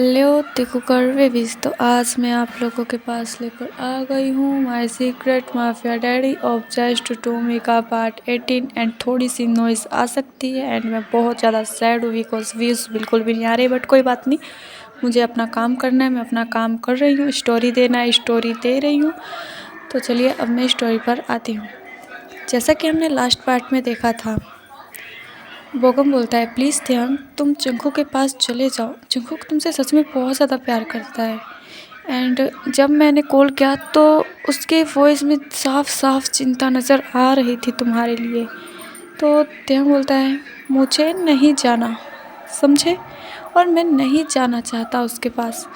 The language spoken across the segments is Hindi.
Hello तिकुकर babies. तो आज मैं आप लोगों के पास लेकर आ गई हूँ my secret mafia diary of just Tommy का पार्ट 18। एंड थोड़ी सी नॉइज़ आ सकती है एंड मैं बहुत ज़्यादा सैड हूँ बिकॉज व्यूज़ बिल्कुल भी नहीं आ रही, बट कोई बात नहीं, मुझे अपना काम करना है, मैं अपना काम कर रही हूँ। स्टोरी देना है, स्टोरी दे रही हूँ। तो चलिए अब मैं स्टोरी पर आती हूँ। जैसा कि हमने लास्ट पार्ट में देखा था, बोगम बोलता है प्लीज़ ध्यान तुम जंगकुक के पास चले जाओ, जंगकुक तुमसे सच में बहुत ज़्यादा प्यार करता है। एंड जब मैंने कॉल किया तो उसके वॉइस में साफ साफ चिंता नज़र आ रही थी तुम्हारे लिए। तो ध्यान बोलता है मुझे नहीं जाना, समझे, और मैं नहीं जाना चाहता उसके पास।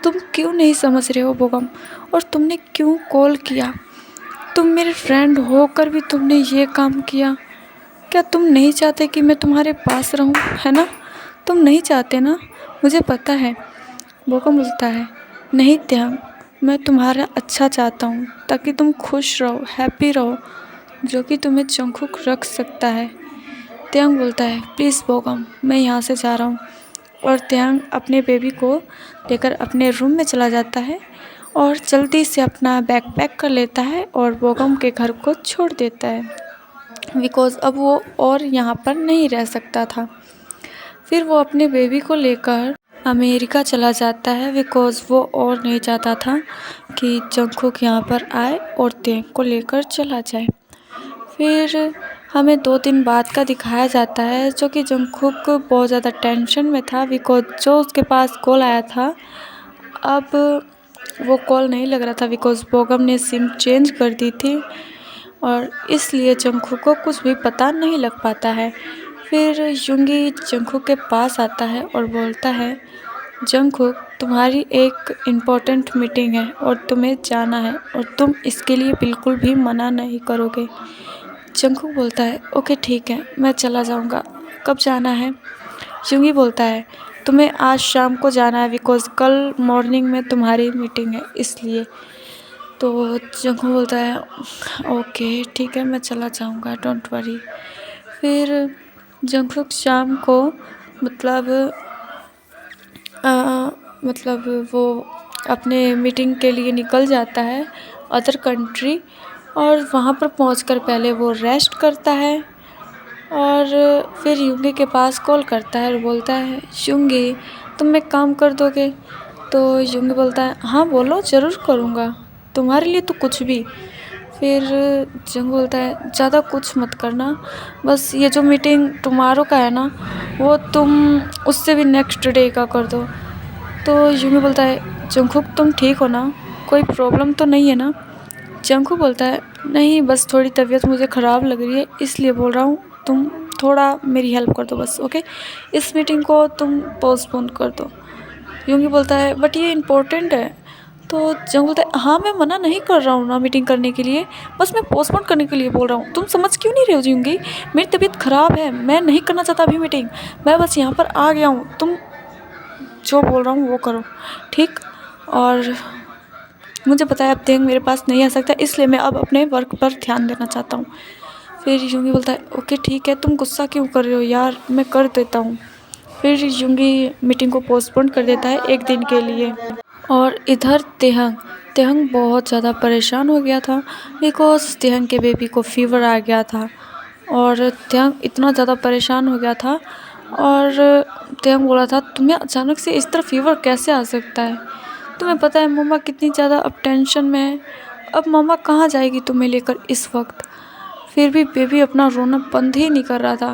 तुम क्यों नहीं समझ रहे हो बोगम, और तुमने क्यों कॉल किया? तुम मेरे फ्रेंड होकर भी तुमने ये काम किया। क्या तुम नहीं चाहते कि मैं तुम्हारे पास रहूं, है ना? तुम नहीं चाहते ना, मुझे पता है। बोगम बोलता है नहीं त्याग, मैं तुम्हारा अच्छा चाहता हूँ ताकि तुम खुश रहो, हैप्पी रहो, जो कि तुम्हें जंगकुक रख सकता है। त्याग बोलता है प्लीज़ बोगम, मैं यहाँ से जा रहा हूँ। और त्याग अपने बेबी को लेकर अपने रूम में चला जाता है और जल्दी से अपना बैग पैक कर लेता है और बोगम के घर को छोड़ देता है बिकॉज़ अब वो और यहाँ पर नहीं रह सकता था। फिर वो अपने बेबी को लेकर अमेरिका चला जाता है बिकॉज़ वो और नहीं चाहता था कि जंगकुक यहाँ पर आए और तेंग को लेकर चला जाए। फिर हमें 2 दिन बाद का दिखाया जाता है जो कि जंगकुक बहुत ज़्यादा टेंशन में था बिकॉज़ जो उसके पास कॉल आया था अब वो कॉल नहीं लग रहा था बिकॉज़ बोगम ने सिम चेंज कर दी थी और इसलिए जंगकुक को कुछ भी पता नहीं लग पाता है। फिर युंगी जंगकुक के पास आता है और बोलता है जंगकुक तुम्हारी एक इम्पोर्टेंट मीटिंग है और तुम्हें जाना है और तुम इसके लिए बिल्कुल भी मना नहीं करोगे। जंगकुक बोलता है ओके ठीक है, मैं चला जाऊंगा। कब जाना है? युंगी बोलता है तुम्हें आज शाम को जाना है बिकॉज़ कल मॉर्निंग में तुम्हारी मीटिंग है इसलिए। तो जंगकुक बोलता है ओके ठीक है, मैं चला जाऊंगा, डोंट वरी। फिर जंगकुक शाम को मतलब वो अपने मीटिंग के लिए निकल जाता है अदर कंट्री और वहाँ पर पहुँचकर पहले वो रेस्ट करता है और फिर युंगी के पास कॉल करता है और बोलता है युंगी तुम एक काम कर दोगे? तो युंगी बोलता है हाँ बोलो, ज़रूर करूँगा, तुम्हारे लिए तो कुछ भी। फिर जंग बोलता है ज़्यादा कुछ मत करना, बस ये जो मीटिंग टुमारो का है ना वो तुम उससे भी नेक्स्ट डे का कर दो। तो युंगी बोलता है जंगकुक तुम ठीक हो ना, कोई प्रॉब्लम तो नहीं है ना? जंगकुक बोलता है नहीं, बस थोड़ी तबीयत मुझे ख़राब लग रही है इसलिए बोल रहा हूँ, तुम थोड़ा मेरी हेल्प कर दो बस, ओके? इस मीटिंग को तुम पोस्टपोन कर दो। युंगी बोलता है बट ये इम्पोर्टेंट है। तो जंग बोलता है हाँ मैं मना नहीं कर रहा हूँ ना मीटिंग करने के लिए, बस मैं पोस्टपोन करने के लिए बोल रहा हूँ। तुम समझ क्यों नहीं रहे हो युंगी, मेरी तबीयत ख़राब है, मैं नहीं करना चाहता अभी मीटिंग, मैं बस यहाँ पर आ गया हूँ, तुम जो बोल रहा हूँ वो करो, ठीक? और मुझे पता है अब तेंग मेरे पास नहीं आ सकता इसलिए मैं अब अपने वर्क पर ध्यान देना चाहता हूँ। फिर युंगी बोलता है ओके ठीक है, तुम गुस्सा क्यों कर रहे हो यार, मैं कर देता हूँ। फिर युंगी मीटिंग को पोस्टपोन कर देता है 1 दिन के लिए। और इधर तेहंग बहुत ज़्यादा परेशान हो गया था बिकॉज़ तेहंग के बेबी को फीवर आ गया था और तेहंग इतना ज़्यादा परेशान हो गया था और तेहंग बोला था तुम्हें अचानक से इस तरह फीवर कैसे आ सकता है? तुम्हें पता है मम्मा कितनी ज़्यादा अब टेंशन में है, अब मम्मा कहाँ जाएगी तुम्हें लेकर इस वक्त? फिर भी बेबी अपना रोना बंद ही नहीं कर रहा था,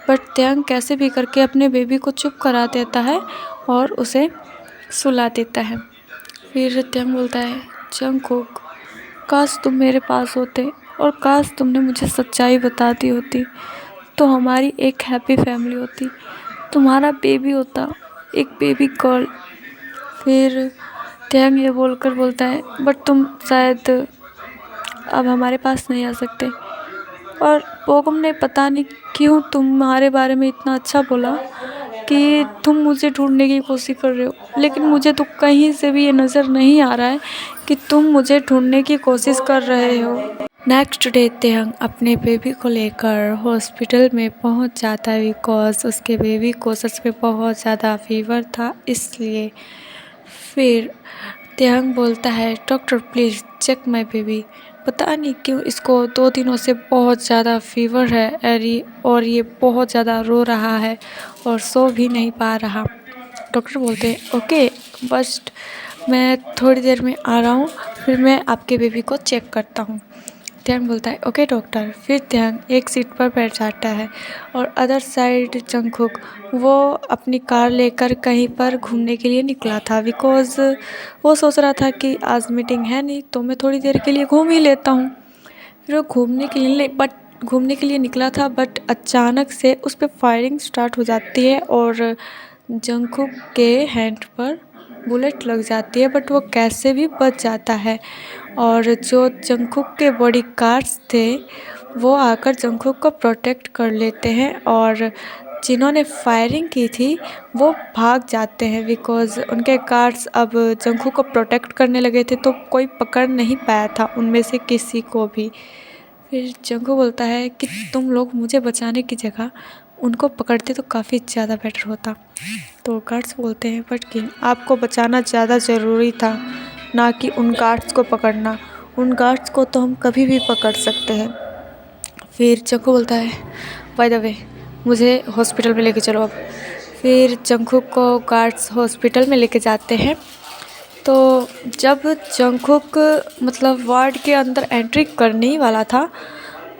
बट तेहंग कैसे भी करके अपने बेबी को चुप करा देता है और उसे सुला देता है। फिर तेहंग बोलता है जंगकुक काश तुम मेरे पास होते और काश तुमने मुझे सच्चाई बता दी होती तो हमारी एक हैप्पी फैमिली होती, तुम्हारा बेबी होता, एक बेबी गर्ल। फिर तेहंग ये बोलकर बोलता है बट तुम शायद अब हमारे पास नहीं आ सकते, और बोगम ने पता नहीं क्यों तुम्हारे बारे में इतना अच्छा बोला कि तुम मुझे ढूंढने की कोशिश कर रहे हो, लेकिन मुझे तो कहीं से भी ये नज़र नहीं आ रहा है कि तुम मुझे ढूंढने की कोशिश कर रहे हो। नेक्स्ट डे तेहंग अपने बेबी को लेकर हॉस्पिटल में पहुंच जाता है बिकॉज उसके बेबी को सच में बहुत ज़्यादा फीवर था, इसलिए फिर तेहंग बोलता है doctor please check my baby. पता नहीं क्यों इसको 2 दिनों से बहुत ज़्यादा फीवर है और ये बहुत ज़्यादा रो रहा है और सो भी नहीं पा रहा। डॉक्टर बोलते हैं ओके बस मैं थोड़ी देर में आ रहा हूँ, फिर मैं आपके बेबी को चेक करता हूँ। तेहंग बोलता है ओके डॉक्टर। फिर तेहंग एक सीट पर बैठ जाता है और अदर साइड जंगकुक वो अपनी कार लेकर कहीं पर घूमने के लिए निकला था बिकॉज़ वो सोच रहा था कि आज मीटिंग है नहीं तो मैं थोड़ी देर के लिए घूम ही लेता हूँ। फिर वो घूमने के लिए निकला था बट अचानक से उस पर फायरिंग स्टार्ट हो जाती है और जंगकुक के हैंड पर बुलेट लग जाती है बट वो कैसे भी बच जाता है और जो जंगकुक के बॉडीगार्ड्स थे वो आकर जंगकुक को प्रोटेक्ट कर लेते हैं और जिन्होंने फायरिंग की थी वो भाग जाते हैं बिकॉज़ उनके गार्ड्स अब जंगकुक को प्रोटेक्ट करने लगे थे तो कोई पकड़ नहीं पाया था उनमें से किसी को भी। फिर जंगकुक बोलता है कि तुम लोग मुझे बचाने की जगह उनको पकड़ते तो काफ़ी ज़्यादा बेटर होता। तो गार्ड्स बोलते हैं बट किंग आपको बचाना ज़्यादा ज़रूरी था ना कि उन गार्ड्स को पकड़ना। उन गार्ड्स को तो हम कभी भी पकड़ सकते हैं। फिर जंगकुक बोलता है बाय द वे मुझे हॉस्पिटल में लेके चलो अब। फिर जंगकुक को गार्ड्स हॉस्पिटल में लेके जाते हैं। तो जब जंगकुक मतलब वार्ड के अंदर एंट्री करने ही वाला था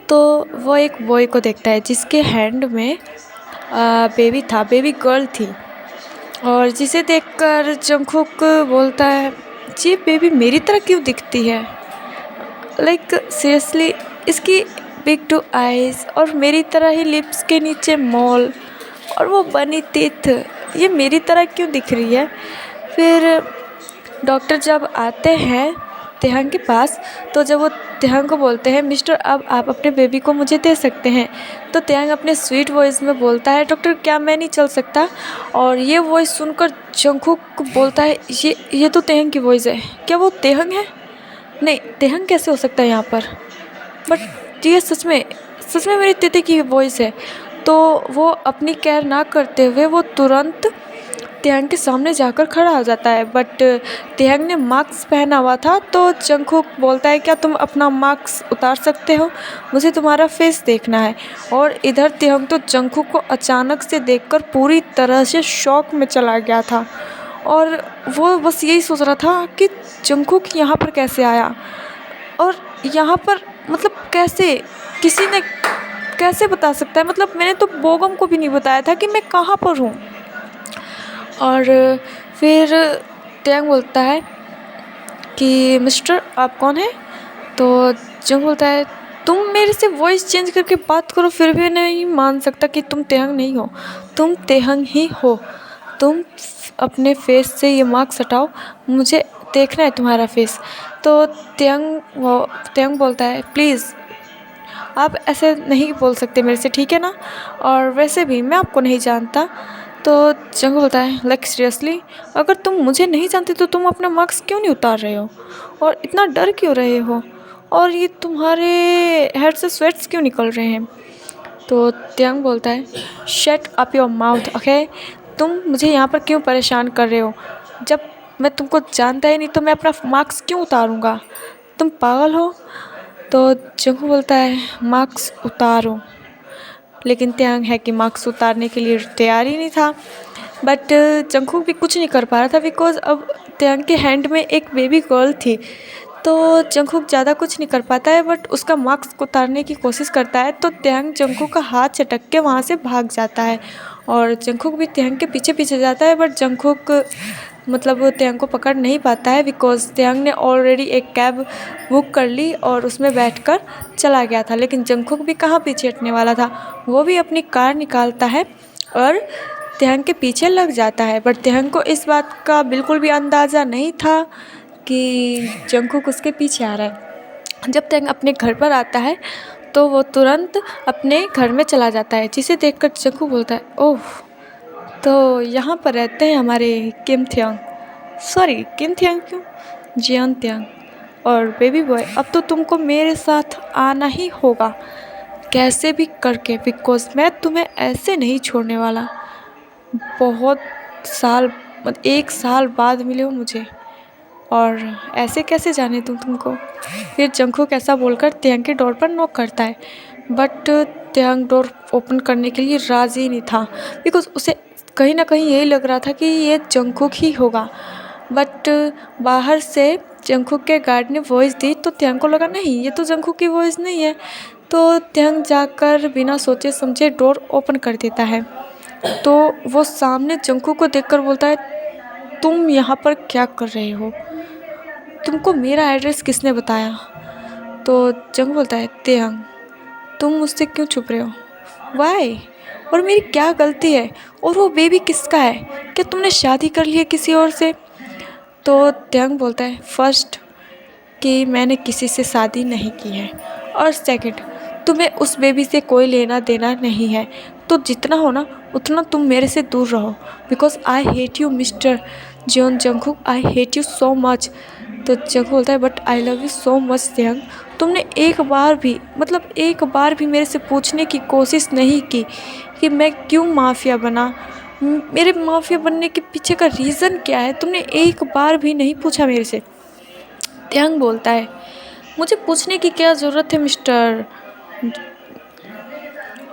तो वो एक बॉय को देखता है जिसके हैंड में बेबी था, बेबी गर्ल थी और जिसे देखकर जंगकुक बोलता है ये बेबी मेरी तरह क्यों दिखती है, लाइक सीरियसली इसकी बिग टू आइज़ और मेरी तरह ही लिप्स के नीचे मोल और वो बनी टीथ, ये मेरी तरह क्यों दिख रही है। फिर डॉक्टर जब आते हैं तेहंग के पास तो जब वो तेहंग को बोलते हैं मिस्टर अब आप अपने बेबी को मुझे दे सकते हैं, तो तेहंग अपने स्वीट वॉइस में बोलता है डॉक्टर क्या मैं नहीं चल सकता। और ये वॉइस सुनकर जंगकुक बोलता है ये तो तेहंग की वॉइस है, क्या वो तेहंग है? नहीं तेहंग कैसे हो सकता है यहाँ पर, बट ये सच में मेरी दीदी की वॉइस है। तो वो अपनी केयर ना करते हुए वो तुरंत तेहंग के सामने जाकर खड़ा हो जाता है बट तेहंग ने मास्क पहना हुआ था तो जंगकुक बोलता है क्या तुम अपना मास्क उतार सकते हो, मुझे तुम्हारा फेस देखना है। और इधर तेहंग तो जंगकुक को अचानक से देखकर पूरी तरह से शॉक में चला गया था और वो बस यही सोच रहा था कि जंगकुक यहाँ पर कैसे आया और यहाँ पर मतलब कैसे, किसी ने कैसे बता सकता है, मतलब मैंने तो बोगम को भी नहीं बताया था कि मैं कहाँ पर हूँ। और फिर तेहंग बोलता है कि मिस्टर आप कौन हैं? तो जंग बोलता है तुम मेरे से वॉइस चेंज करके बात करो फिर भी नहीं मान सकता कि तुम तेहंग नहीं हो, तुम तेहंग ही हो। तुम अपने फेस से ये मास्क हटाओ, मुझे देखना है तुम्हारा फेस। तो तेहंग बोलता है प्लीज़ आप ऐसे नहीं बोल सकते मेरे से, ठीक है ना, और वैसे भी मैं आपको नहीं जानता। तो जंग बोलता है लाइक सीरियसली अगर तुम मुझे नहीं जानते तो तुम अपना मास्क क्यों नहीं उतार रहे हो और इतना डर क्यों रहे हो और ये तुम्हारे हेड से स्वेट्स क्यों निकल रहे हैं। तो तेहंग बोलता है shut up your mouth okay, तुम मुझे यहाँ पर क्यों परेशान कर रहे हो, जब मैं तुमको जानता ही नहीं तो मैं अपना मास्क क्यों उतारूँगा, तुम पागल हो। तो जंगू बोलता है मास्क उतारो, लेकिन तेहंग है कि मास्क उतारने के लिए तैयार ही नहीं था। बट जंगकुक भी कुछ नहीं कर पा रहा था बिकॉज अब तेहंग के हैंड में एक बेबी गर्ल थी। तो जंगकुक ज़्यादा कुछ नहीं कर पाता है बट उसका मास्क उतारने की कोशिश करता है तो तेहंग जंगकुक का हाथ चटक के वहाँ से भाग जाता है और जंगकुक भी तेहंग के पीछे पीछे जाता है बट जंगकुक मतलब तेहंग को पकड़ नहीं पाता है बिकॉज तेहंग ने ऑलरेडी एक कैब बुक कर ली और उसमें बैठकर चला गया था। लेकिन जंगकुक भी कहाँ पीछे हटने वाला था, वो भी अपनी कार निकालता है और तेहंग के पीछे लग जाता है। बट तेहंग को इस बात का बिल्कुल भी अंदाज़ा नहीं था कि जंगकुक उसके पीछे आ रहा है। जब तेहंग अपने घर पर आता है तो वो तुरंत अपने घर में चला जाता है, जिसे देखकर जंगकुक बोलता है ओह तो यहाँ पर रहते हैं हमारे किम थियंग, सॉरी किम थियंग क्यों, जियन थियंग। और बेबी बॉय अब तो तुमको मेरे साथ आना ही होगा, कैसे भी करके, बिकॉज मैं तुम्हें ऐसे नहीं छोड़ने वाला। बहुत साल 1 साल बाद मिले हो मुझे और ऐसे कैसे जाने दूँ तुमको। फिर जंगकुक ऐसा बोलकर त्यांग के डोर पर नॉक करता है, बट त्यांग डोर ओपन करने के लिए राज़ी नहीं था, बिकॉज उसे कहीं ना कहीं यही लग रहा था कि ये जंगकुक ही होगा। बट बाहर से जंगकुक के गार्ड ने वॉइस दी तो त्यांग को लगा नहीं, ये तो जंगकुक की वॉइस नहीं है। तो त्यांग जाकर बिना सोचे समझे डोर ओपन कर देता है। तो वो सामने जंगकुक को देखकर बोलता है, तुम यहाँ पर क्या कर रहे हो, तुमको मेरा एड्रेस किसने बताया। तो जंग बोलता है, त्यांग तुम मुझसे क्यों छुप रहे हो, वाई, और मेरी क्या गलती है, और वो बेबी किसका है, क्या तुमने शादी कर ली है किसी और से। तो त्यांग बोलता है, फर्स्ट कि मैंने किसी से शादी नहीं की है, और सेकंड तुम्हें उस बेबी से कोई लेना देना नहीं है। तो जितना हो ना उतना तुम मेरे से दूर रहो, because I hate you mister John Jungkook, I hate you so much. तो जंगकुक बोलता है, but I love you so much त्यांग, तुमने एक बार भी मेरे से पूछने की कोशिश नहीं की कि मैं क्यों माफिया बना, मेरे माफिया बनने के पीछे का रीज़न क्या है, तुमने एक बार भी नहीं पूछा मेरे से। त्यांग बोलता है, मुझे पूछने की क्या ज़रूरत है मिस्टर।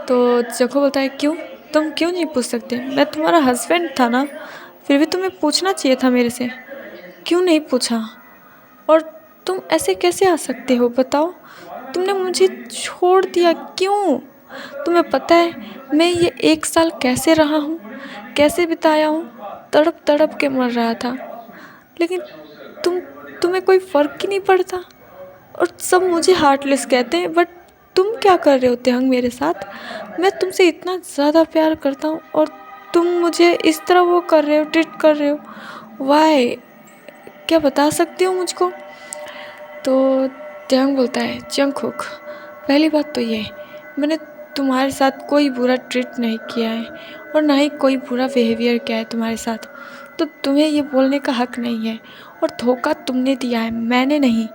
तो जंगकुक बोलता है, क्यों, तुम क्यों नहीं पूछ सकते, मैं तुम्हारा हस्बैंड था ना, फिर भी तुम्हें पूछना चाहिए था मेरे से, क्यों नहीं पूछा। और तुम ऐसे कैसे आ सकते हो, बताओ, तुमने मुझे छोड़ दिया क्यों। तुम्हें पता है मैं ये 1 साल कैसे रहा हूँ, कैसे बिताया हूँ, तड़प तड़प के मर रहा था, लेकिन तुम्हें कोई फ़र्क ही नहीं पड़ता, और सब मुझे हार्टलेस कहते हैं, बट तुम क्या कर रहे हो त्यांग मेरे साथ। मैं तुमसे इतना ज़्यादा प्यार करता हूँ और तुम मुझे इस तरह वो कर रहे हो, ट्रीट कर रहे हो, वाई, क्या बता सकते हो मुझको। तो त्यांग बोलता है, जंगकुक पहली बात तो ये, मैंने तुम्हारे साथ कोई बुरा ट्रीट नहीं किया है और ना ही कोई बुरा बिहेवियर किया है तुम्हारे साथ, तो तुम्हें ये बोलने का हक नहीं है, और धोखा तुमने दिया है, मैंने नहीं।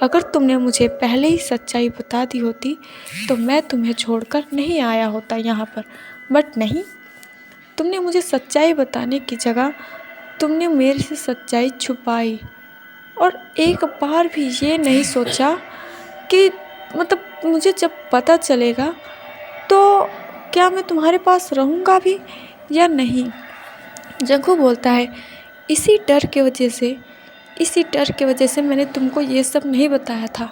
अगर तुमने मुझे पहले ही सच्चाई बता दी होती तो मैं तुम्हें छोड़कर नहीं आया होता यहाँ पर, बट नहीं, तुमने मुझे सच्चाई बताने की जगह तुमने मेरे से सच्चाई छुपाई, और एक बार भी ये नहीं सोचा कि मुझे जब पता चलेगा तो क्या मैं तुम्हारे पास रहूँगा भी या नहीं। जंगकुक बोलता है, इसी डर की वजह से मैंने तुमको ये सब नहीं बताया था,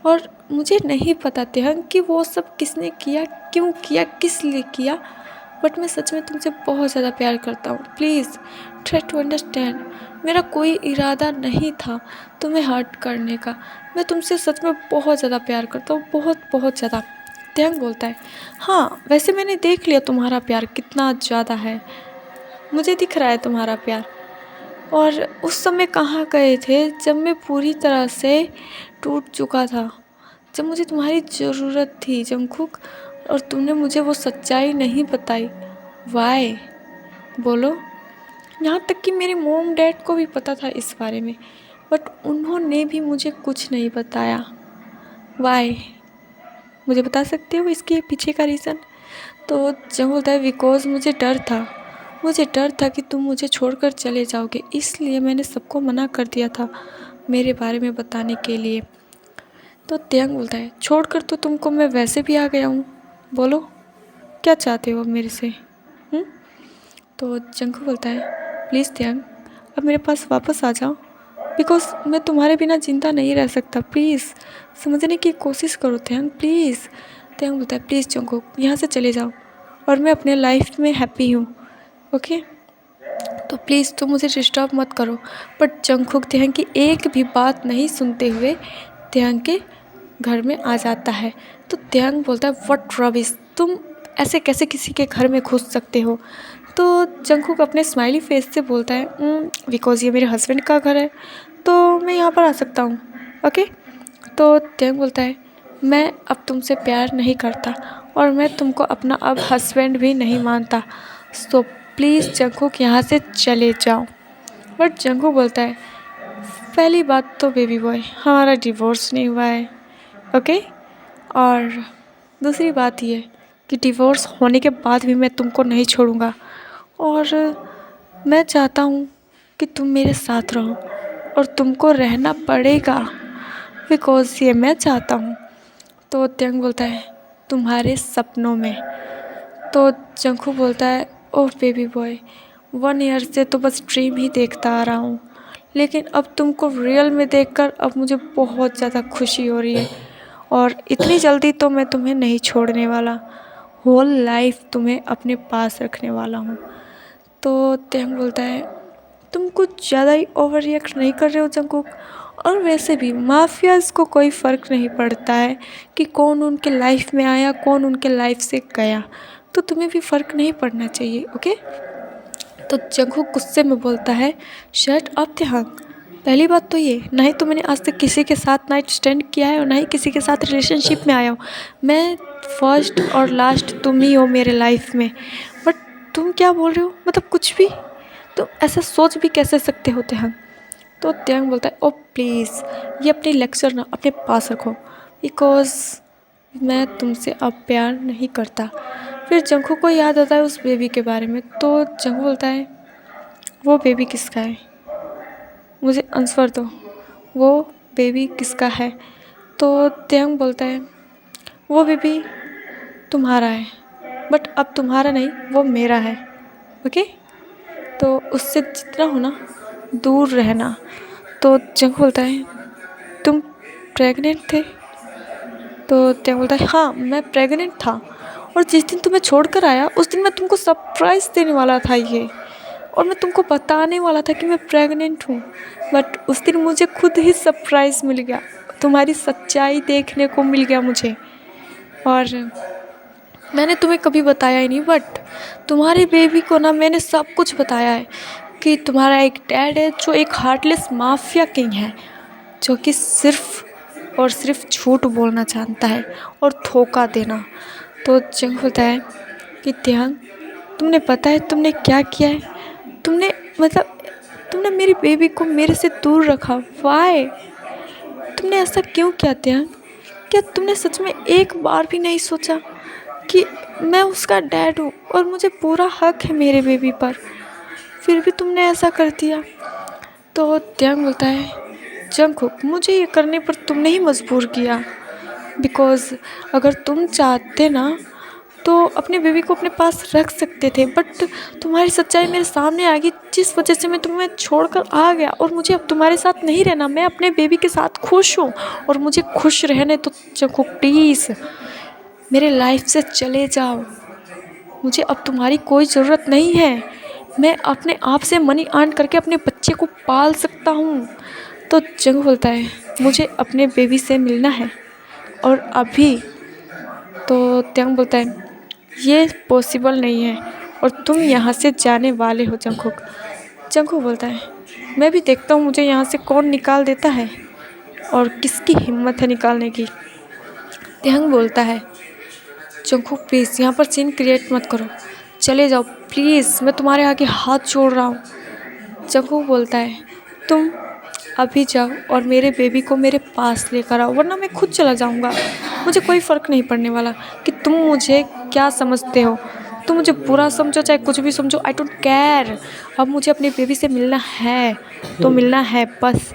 और मुझे नहीं पता त्यांग कि वो सब किसने किया, क्यों किया, किस लिए किया, बट मैं सच में तुमसे बहुत ज़्यादा प्यार करता हूँ, प्लीज़ ट्राई टू अंडरस्टैंड। मेरा कोई इरादा नहीं था तुम्हें हर्ट करने का, मैं तुमसे सच में बहुत ज़्यादा प्यार करता हूँ, बहुत बहुत ज़्यादा। त्यांग बोलता है, हाँ वैसे मैंने देख लिया तुम्हारा प्यार कितना ज़्यादा है, मुझे दिख रहा है तुम्हारा प्यार, और उस समय कहाँ गए थे जब मैं पूरी तरह से टूट चुका था, जब मुझे तुम्हारी ज़रूरत थी जंगकुक, और तुमने मुझे वो सच्चाई नहीं बताई, वाई, बोलो। यहाँ तक कि मेरे मॉम डैड को भी पता था इस बारे में, बट उन्होंने भी मुझे कुछ नहीं बताया, वाई, मुझे बता सकते हो इसके पीछे का रीज़न। तो जब बोलता है, बिकॉज मुझे डर था कि तुम मुझे छोड़कर चले जाओगे, इसलिए मैंने सबको मना कर दिया था मेरे बारे में बताने के लिए। तो त्यांग बोलता है, छोड़कर तो तुमको मैं वैसे भी आ गया हूँ, बोलो क्या चाहते हो अब मेरे से। तो जंगकुक बोलता है, प्लीज़ त्यांग अब मेरे पास वापस आ जाओ, बिकॉज मैं तुम्हारे बिना जिंदा नहीं रह सकता, प्लीज़ समझने की कोशिश करो त्यांग, प्लीज़। त्यांग बोलता है, प्लीज़ जंगकुक यहाँ से चले जाओ, और मैं अपने लाइफ में हैप्पी हूँ, ओके, तो प्लीज़ तुम मुझे डिस्टर्ब मत करो। बट जंगकुक त्यांग की एक भी बात नहीं सुनते हुए त्यांग के घर में आ जाता है। तो त्यांग बोलता है, व्हाट रबिश, तुम ऐसे कैसे किसी के घर में घुस सकते हो। तो जंगकुक अपने स्माइली फेस से बोलता है, बिकॉज़ ये मेरे हस्बैंड का घर है तो मैं यहाँ पर आ सकता हूँ, ओके। तो त्यांग बोलता है, मैं अब तुमसे प्यार नहीं करता और मैं तुमको अपना अब हस्बैंड भी नहीं मानता, सो प्लीज़ जंगकुक यहाँ से चले जाओ। बट जंगकुक बोलता है, पहली बात तो बेबी बॉय हमारा डिवोर्स नहीं हुआ है, ओके। और दूसरी बात ये कि डिवोर्स होने के बाद भी मैं तुमको नहीं छोड़ूंगा और मैं चाहता हूँ कि तुम मेरे साथ रहो और तुमको रहना पड़ेगा बिकॉज़ ये मैं चाहता हूँ। तो त्यंग बोलता है तुम्हारे सपनों में। तो जंकू बोलता है ओह बेबी बॉय 1 ईयर से तो बस ड्रीम ही देखता आ रहा हूँ, लेकिन अब तुमको रियल में देखकर अब मुझे बहुत ज़्यादा खुशी हो रही है और इतनी जल्दी तो मैं तुम्हें नहीं छोड़ने वाला, होल लाइफ तुम्हें अपने पास रखने वाला हूँ। तो त्यंग बोलता है तुम कुछ ज़्यादा ही ओवर रिएक्ट नहीं कर रहे हो जंकुक? और वैसे भी माफियाज़ को कोई फ़र्क नहीं पड़ता है कि कौन उनके लाइफ में आया कौन उनके लाइफ से गया, तो तुम्हें भी फ़र्क नहीं पड़ना चाहिए, ओके। तो जंकुक गुस्से में बोलता है शट अप त्यंग, पहली बात तो ये ना ही तो मैंने आज तक किसी के साथ नाइट स्टैंड किया है और ना ही किसी के साथ रिलेशनशिप में आया हूँ। मैं फर्स्ट और लास्ट तुम ही हो मेरे लाइफ में। बट तुम क्या बोल रहे हो, मतलब कुछ भी, तुम ऐसा सोच भी कैसे सकते हो त्यंग? तो त्यंग बोलता है ओ प्लीज़ ये अपनी लेक्चर ना अपने पास रखो बिकॉज़ मैं तुमसे अब प्यार नहीं करता। फिर जंकू को याद आता है उस बेबी के बारे में। तो जंकू बोलता है वो बेबी किसका है, मुझे आंसर दो, वो बेबी किसका है? तो त्यंग बोलता है वो बेबी तुम्हारा है, बट अब तुम्हारा नहीं वो मेरा है, ओके। तो उससे जितना हो ना दूर रहना। तो जंकू बोलता है तुम प्रेग्नेंट थे? तो त्यंग बोलता है हाँ मैं प्रेग्नेंट था और जिस दिन तुम्हें छोड़ कर आया उस दिन मैं तुमको सरप्राइज़ देने वाला था ये, और मैं तुमको बताने वाला था कि मैं प्रेग्नेंट हूँ, बट उस दिन मुझे खुद ही सरप्राइज़ मिल गया, तुम्हारी सच्चाई देखने को मिल गया मुझे। और मैंने तुम्हें कभी बताया ही नहीं, बट तुम्हारे बेबी को ना मैंने सब कुछ बताया है कि तुम्हारा एक डैड है जो एक हार्टलेस माफिया किंग है, जो कि सिर्फ और सिर्फ झूठ बोलना जानता है और धोखा देना। तो जंग होता है कि त्याग तुमने पता है तुमने क्या किया है, तुमने मतलब तुमने मेरी बेबी को मेरे से दूर रखा, वाई, तुमने ऐसा क्यों किया त्याग? क्या तुमने सच में एक बार भी नहीं सोचा कि मैं उसका डैड हूँ और मुझे पूरा हक है मेरे बेबी पर, फिर भी तुमने ऐसा कर दिया? तो त्यंग बोलता है जंगकुक मुझे ये करने पर तुमने ही मजबूर किया, बिकॉज़ अगर तुम चाहते ना तो अपने बेबी को अपने पास रख सकते थे, बट तुम्हारी सच्चाई मेरे सामने आ गई जिस वजह से मैं तुम्हें छोड़कर आ गया और मुझे अब तुम्हारे साथ नहीं रहना। मैं अपने बेबी के साथ खुश हूँ और मुझे खुश रहने तो जंगकुक प्लीज़ मेरे लाइफ से चले जाओ, मुझे अब तुम्हारी कोई ज़रूरत नहीं है, मैं अपने आप से मनी अर्न करके अपने बच्चे को पाल सकता हूँ। तो जंग बोलता है मुझे अपने बेबी से मिलना है और अभी। तो त्यंग बोलता है ये पॉसिबल नहीं है और तुम यहाँ से जाने वाले हो जंगकुक। जंगकुक बोलता है मैं भी देखता हूँ मुझे यहाँ से कौन निकाल देता है और किसकी हिम्मत है निकालने की। त्यंग बोलता है जंगकुक प्लीज़ यहाँ पर सीन क्रिएट मत करो, चले जाओ प्लीज़, मैं तुम्हारे आगे हाथ जोड़ रहा हूँ। जंगकुक बोलता है तुम अभी जाओ और मेरे बेबी को मेरे पास लेकर आओ वरना मैं खुद चला जाऊँगा, मुझे कोई फ़र्क नहीं पड़ने वाला कि तुम मुझे क्या समझते हो, तुम मुझे बुरा समझो चाहे कुछ भी समझो, आई डोंट केयर, अब मुझे अपने बेबी से मिलना है तो मिलना है बस।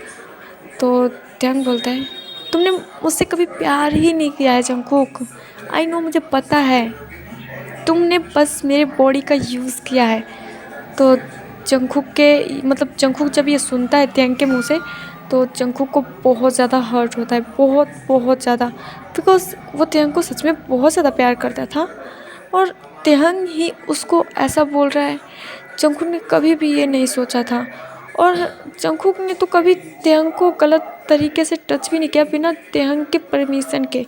तो त्यंग बोलता है तुमने मुझसे कभी प्यार ही नहीं किया है जंगकुक, आई नो मुझे पता है, तुमने बस मेरे बॉडी का यूज़ किया है। तो जंगकुक के मतलब जंगकुक जब ये सुनता है त्यंग के मुंह से तो जंगकुक को बहुत ज़्यादा हर्ट होता है, बहुत बहुत ज़्यादा, बिकॉज़ वो त्यंग को सच में बहुत ज़्यादा प्यार करता था और त्यंग ही उसको ऐसा बोल रहा है। जंगकुक ने कभी भी ये नहीं सोचा था और जंगकुक ने तो कभी त्यंग को गलत तरीके से टच भी नहीं किया बिना त्यंग के परमिशन के,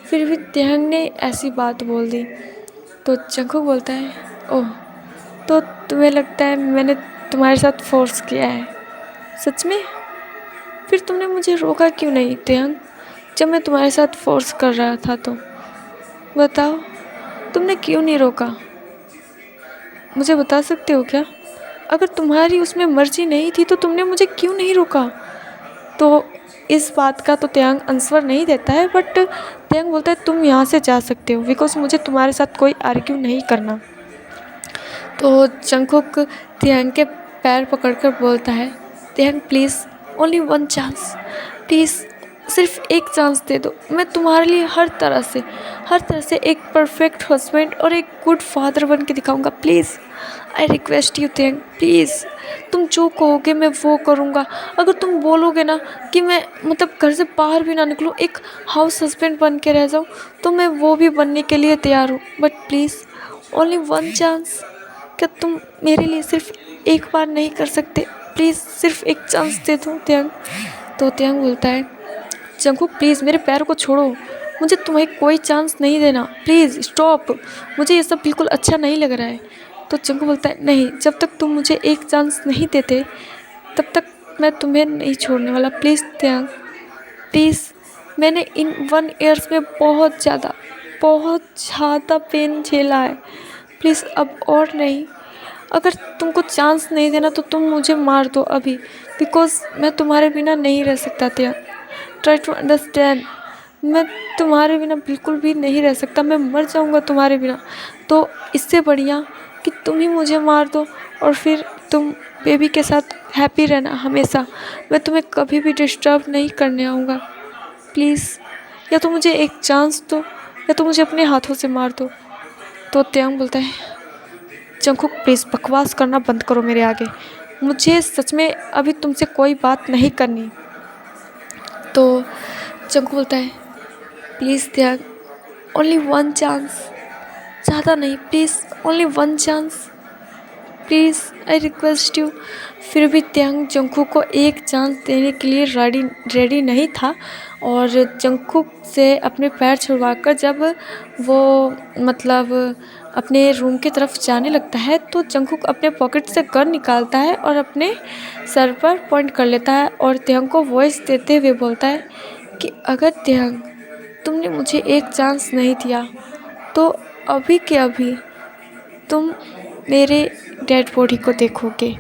फिर भी त्यंग ने ऐसी बात बोल दी। तो जंगकुक बोलता है ओह तो तुम्हें लगता है मैंने तुम्हारे साथ फोर्स किया है, सच में? फिर तुमने मुझे रोका क्यों नहीं त्यंग जब मैं तुम्हारे साथ फोर्स कर रहा था? तो बताओ तुमने क्यों नहीं रोका, मुझे बता सकते हो क्या? अगर तुम्हारी उसमें मर्जी नहीं थी तो तुमने मुझे क्यों नहीं रोका? तो इस बात का तो त्यांग आंसर नहीं देता है, बट त्यांग बोलता है तुम यहाँ से जा सकते हो बिकॉज मुझे तुम्हारे साथ कोई आर्ग्यू नहीं करना। तो जंगकुक त्यांग के पैर पकड़कर बोलता है, त्यांग please only one chance, please सिर्फ एक चांस दे दो। मैं तुम्हारे लिए हर तरह से एक परफेक्ट हस्बैंड और एक गुड फादर बन के दिखाऊंगा। प्लीज़ आई रिक्वेस्ट यू त्यांग, प्लीज़ तुम जो कहोगे मैं वो करूँगा। अगर तुम बोलोगे ना कि मैं मतलब घर से बाहर भी ना निकलूँ, एक हाउस हस्बैंड बन के रह जाऊँ, तो मैं वो भी बनने के लिए तैयार हूँ। But please only one chance, क्या तुम मेरे लिए सिर्फ एक बार नहीं कर सकते? प्लीज़ सिर्फ एक चांस दे दो त्यांग। तो त्यांग बोलता है, जंगकुक प्लीज़ मेरे पैर को छोड़ो, मुझे तुम्हें कोई चांस नहीं देना, प्लीज़ स्टॉप, मुझे ये सब बिल्कुल अच्छा नहीं लग रहा है। तो जंगकुक बोलता है, नहीं, जब तक तुम मुझे एक चांस नहीं देते तब तक मैं तुम्हें नहीं छोड़ने वाला। प्लीज़ त्यांग, प्लीज़, मैंने इन 1 ईयर्स में बहुत ज़्यादा पेन झेला है, प्लीज़ अब और नहीं। अगर तुमको चांस नहीं देना तो तुम मुझे मार दो अभी, बिकॉज मैं तुम्हारे बिना नहीं रह सकता त्यांग। ट्राई टू अंडरस्टैंड, मैं तुम्हारे बिना बिल्कुल भी नहीं रह सकता, मैं मर जाऊंगा तुम्हारे बिना। तो इससे बढ़िया कि तुम ही मुझे मार दो और फिर तुम बेबी के साथ हैप्पी रहना हमेशा। मैं तुम्हें कभी भी डिस्टर्ब नहीं करने आऊँगा, प्लीज़। या तो मुझे एक चांस दो या तो मुझे अपने हाथों से मार दो। तो त्यांग बोलता है, जंगकुक प्लीज़ बकवास करना बंद करो मेरे आगे, मुझे सच में अभी तुमसे कोई बात नहीं करनी। तो जंगकुक बोलता है, प्लीज़ त्यांग ओनली वन चांस, ज़्यादा नहीं, please only one chance, please I request you. फिर भी त्यांग जंगकुक को एक चांस देने के लिए रेडी नहीं था और जंगकुक से अपने पैर छुड़वाकर जब वो मतलब अपने रूम की तरफ जाने लगता है तो जंगकुक अपने पॉकेट से गन निकालता है और अपने सर पर पॉइंट कर लेता है और त्यांग को वॉइस देते हुए बोलता है कि अगर त्यांग तुमने मुझे एक चांस नहीं दिया तो अभी के अभी तुम मेरे डेड बॉडी को देखोगे।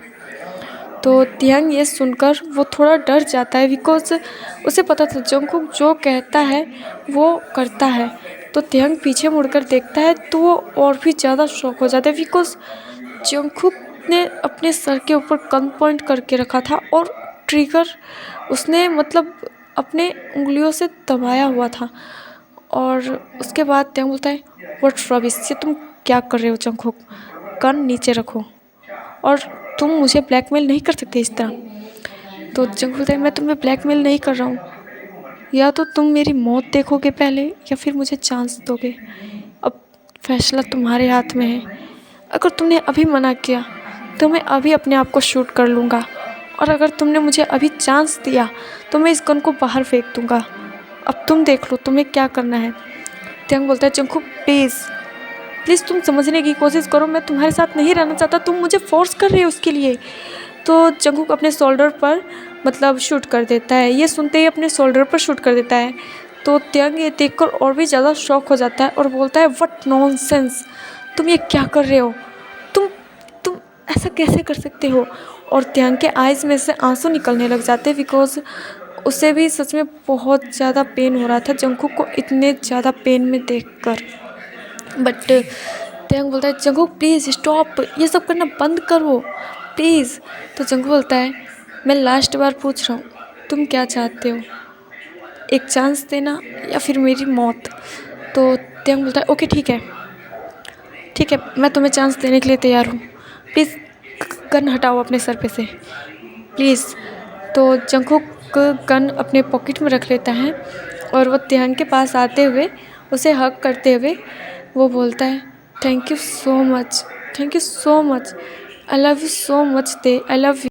तो त्यांग ये सुनकर वो थोड़ा डर जाता है बिकॉज उसे पता था जंगकुक जो कहता है वो करता है। तो त्यांग पीछे मुड़कर देखता है तो वो और भी ज़्यादा शॉक हो जाता है बिकॉज जंगकुक ने अपने सर के ऊपर गन पॉइंट करके रखा था और ट्रिगर उसने मतलब अपने उंगलियों से दबाया हुआ था। और उसके बाद त्यांग बोलता है, व्हाट रबिश, ये तुम क्या कर रहे हो जंगकुक, गन नीचे रखो और तुम मुझे ब्लैकमेल नहीं कर सकते इस तरह। तो जंगकुक बोलता है, मैं तुम्हें ब्लैकमेल नहीं कर रहा हूँ, या तो तुम मेरी मौत देखोगे पहले या फिर मुझे चांस दोगे, अब फैसला तुम्हारे हाथ में है। अगर तुमने अभी मना किया तो मैं अभी अपने आप को शूट कर लूँगा और अगर तुमने मुझे अभी चांस दिया तो मैं इस गन को बाहर फेंक दूँगा। अब तुम देख लो तुम्हें क्या करना है। त्यांग बोलता है, जंगकुक प्लीज़ तुम समझने की कोशिश करो, मैं तुम्हारे साथ नहीं रहना चाहता, तुम मुझे फोर्स कर रहे हो उसके लिए। तो जंगकुक अपने शोल्डर पर मतलब शूट कर देता है, ये सुनते ही अपने शोल्डर पर शूट कर देता है। तो त्यांग ये देखकर और भी ज़्यादा शॉक हो जाता है और बोलता है, व्हाट नॉनसेंस, तुम ये क्या कर रहे हो, तुम ऐसा कैसे कर सकते हो। और त्यांग के आइज़ में से आंसू निकलने लग जाते हैं बिकॉज उसे भी सच में बहुत ज़्यादा पेन हो रहा था जंगकुक को इतने ज़्यादा पेन में देखकर। बट त्यांग बोलता है, जंगकुक प्लीज़ स्टॉप, ये सब करना बंद करो प्लीज़। तो जंगकुक बोलता है, मैं लास्ट बार पूछ रहा हूँ, तुम क्या चाहते हो, एक चांस देना या फिर मेरी मौत। तो त्यांग बोलता है, ओके ठीक है, मैं तुम्हें चांस देने के लिए तैयार हूँ, प्लीज़ गन हटाओ अपने सर पे से प्लीज़। तो जंगकुक गन अपने पॉकेट में रख लेता है और वो त्यांग के पास आते हुए उसे हग करते हुए वो बोलता है, thank you so much, I love you so much, I love you.